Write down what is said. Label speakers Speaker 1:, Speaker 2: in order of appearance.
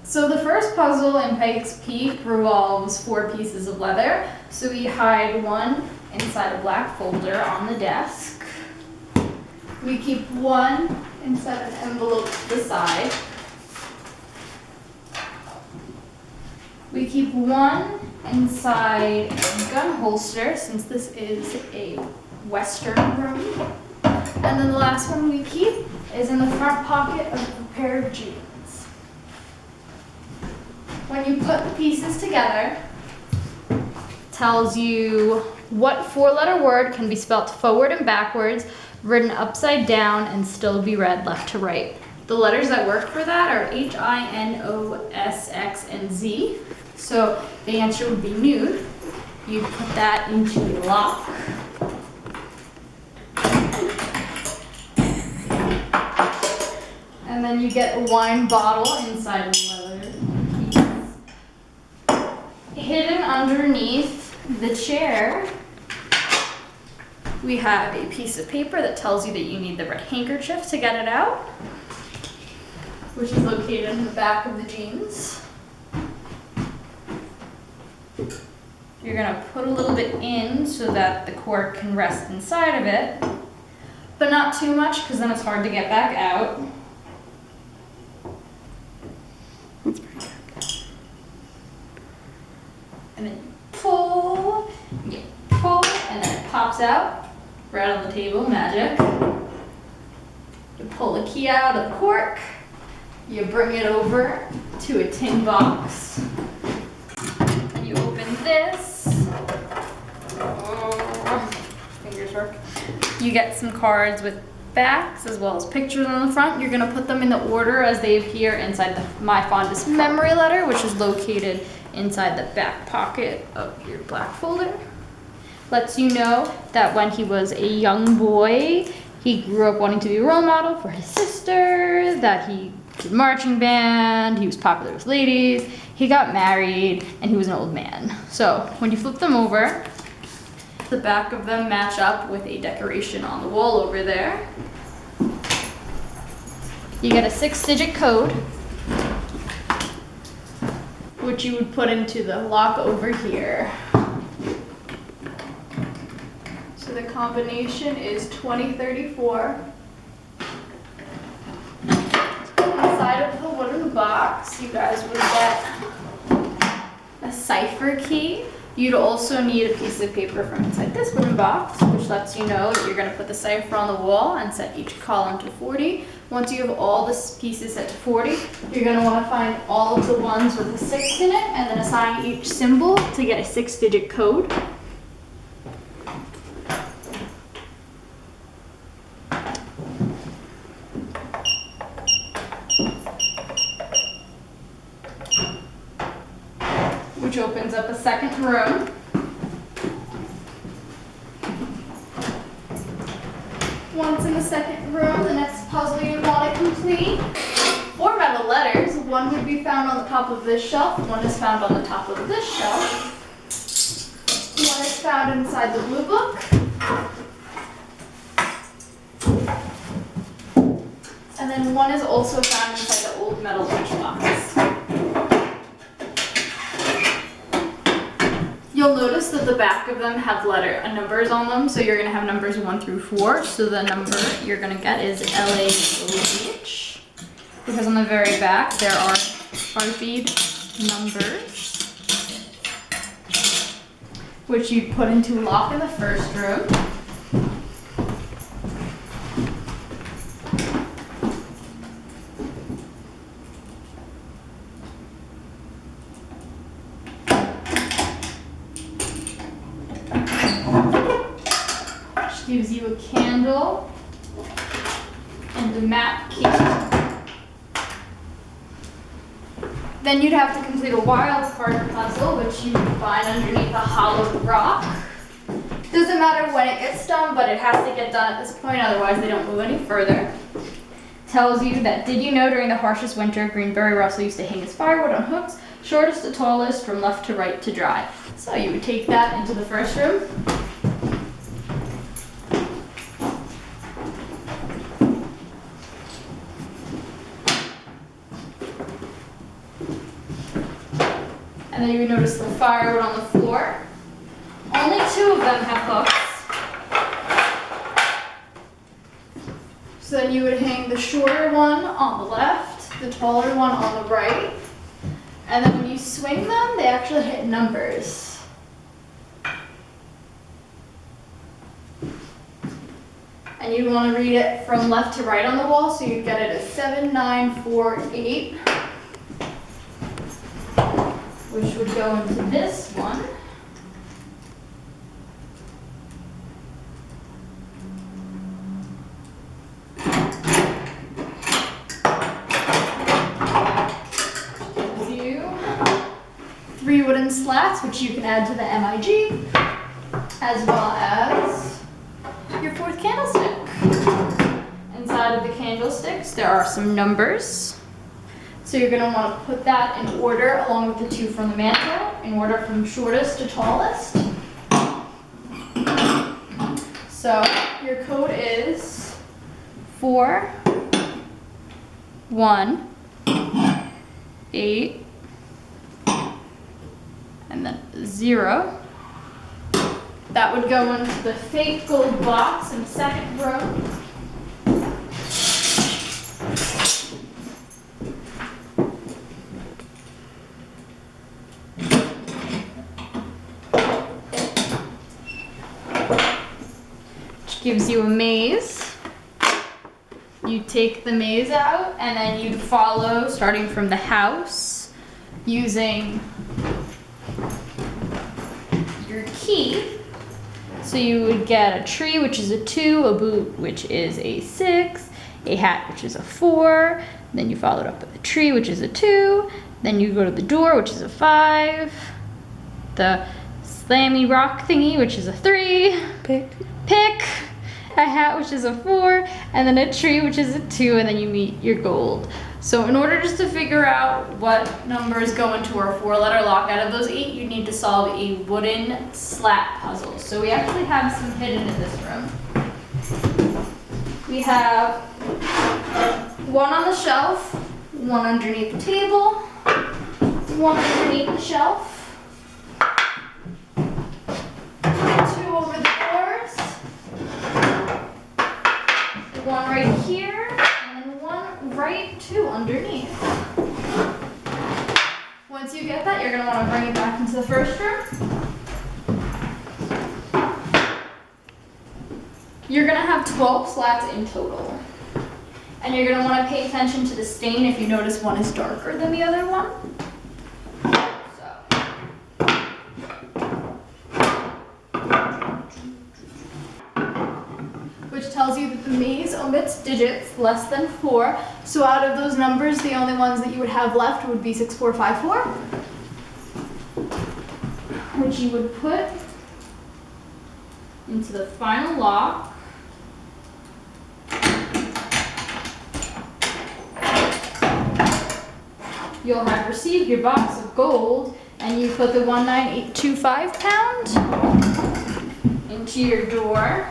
Speaker 1: So the first puzzle in Pikes Peak revolves 4 pieces of leather. So we hide one inside a black folder on the desk. We keep one inside an envelope to the side. We keep one inside a gun holster, since this is a Western room. And then the last one we keep is in the front pocket of a pair of jeans. When you put the pieces together, it tells you what 4-letter word can be spelled forward and backwards, written upside down, and still be read left to right. The letters that work for that are H, I, N, O, S, X, and Z. So the answer would be nude. You put that into a lock. And then you get a wine bottle inside of the leather piece. Hidden underneath the chair, we have a piece of paper that tells you that you need the red handkerchief to get it out, which is located in the back of the jeans. You're gonna put a little bit in so that the cork can rest inside of it, but not too much because then it's hard to get back out. And then you pull, and then it pops out right on the table, magic. You pull the key out of the cork, you bring it over to a tin box, and you open this. Oh, fingers work. You get some cards with backs as well as pictures on the front. You're gonna put them in the order as they appear inside the My Fondest Memory letter, which is located inside the back pocket of your black folder. Lets you know that when he was a young boy, he grew up wanting to be a role model for his sister, that he did marching band, he was popular with ladies, he got married, and he was an old man. So when you flip them over, the back of them match up with a decoration on the wall over there. You get a 6-digit code, which you would put into the lock over here. So the combination is 2034. Inside of the wooden box, you guys would get a cipher key. You'd also need a piece of paper from inside this wooden box, which lets you know that you're going to put the cipher on the wall and set each column to 40. Once you have all the pieces set to 40, you're going to want to find all of the ones with a 6 in it and then assign each symbol to get a 6-digit code. Which opens up a second room. Once in the second room, the next puzzle you want to complete. 4 metal letters. One would be found on the top of this shelf. One is found on the top of this shelf. One is found inside the blue book. And then one is also found inside the old metal lunchbox. You'll notice that the back of them have numbers on them, so you're going to have numbers 1 through 4. So the number you're going to get is LAOH, because on the very back there are Sharpied numbers, which you put into a lock in the first room. Gives you a candle and a map key. Then you'd have to complete a wild card puzzle, which you can find underneath a hollowed rock. Doesn't matter when it gets done, but it has to get done at this point, otherwise they don't move any further. Tells you that, did you know during the harshest winter, Greenberry Russell used to hang his firewood on hooks, shortest to tallest, from left to right to dry. So you would take that into the first room. And then you would notice the firewood on the floor. Only 2 of them have hooks. So then you would hang the shorter one on the left, the taller one on the right. And then when you swing them, they actually hit numbers. And you'd want to read it from left to right on the wall, so you'd get it as 7, 9, 4, 8, which would go into this one. Gives you 3 wooden slats, which you can add to the MIG, as well as your 4th candlestick. Inside of the candlesticks, there are some numbers. So you're going to want to put that in order along with the 2 from the mantle, in order from shortest to tallest. So your code is 4, 1, 8, and then 0. That would go into the fake gold box in the 2nd row. Which gives you a maze. You take the maze out and then you'd follow starting from the house using your key. So you would get a tree, which is a 2, a boot, which is a 6, a hat, which is a 4, then you follow it up with a tree, which is a 2, then you go to the door, which is a 5, the slammy rock thingy, which is a 3, pick, a hat, which is a 4, and then a tree, which is a 2, and then you meet your gold. So in order just to figure out what numbers go into our 4-letter lock out of those 8, you need to solve a wooden slat puzzle. So we actually have some hidden in this room. We have 1 on the shelf, 1 underneath the table, 1 underneath the shelf, 2 over the doors, 1 right here, right 2 underneath. Once you get that, you're going to want to bring it back into the first room. You're going to have 12 slats in total. And you're going to want to pay attention to the stain if you notice one is darker than the other one. Which tells you that the maze omits digits less than 4. So out of those numbers, the only ones that you would have left would be 6, 4, 5, 4, which you would put into the final lock. You'll have received your box of gold, and you put the 19825 pound into your door.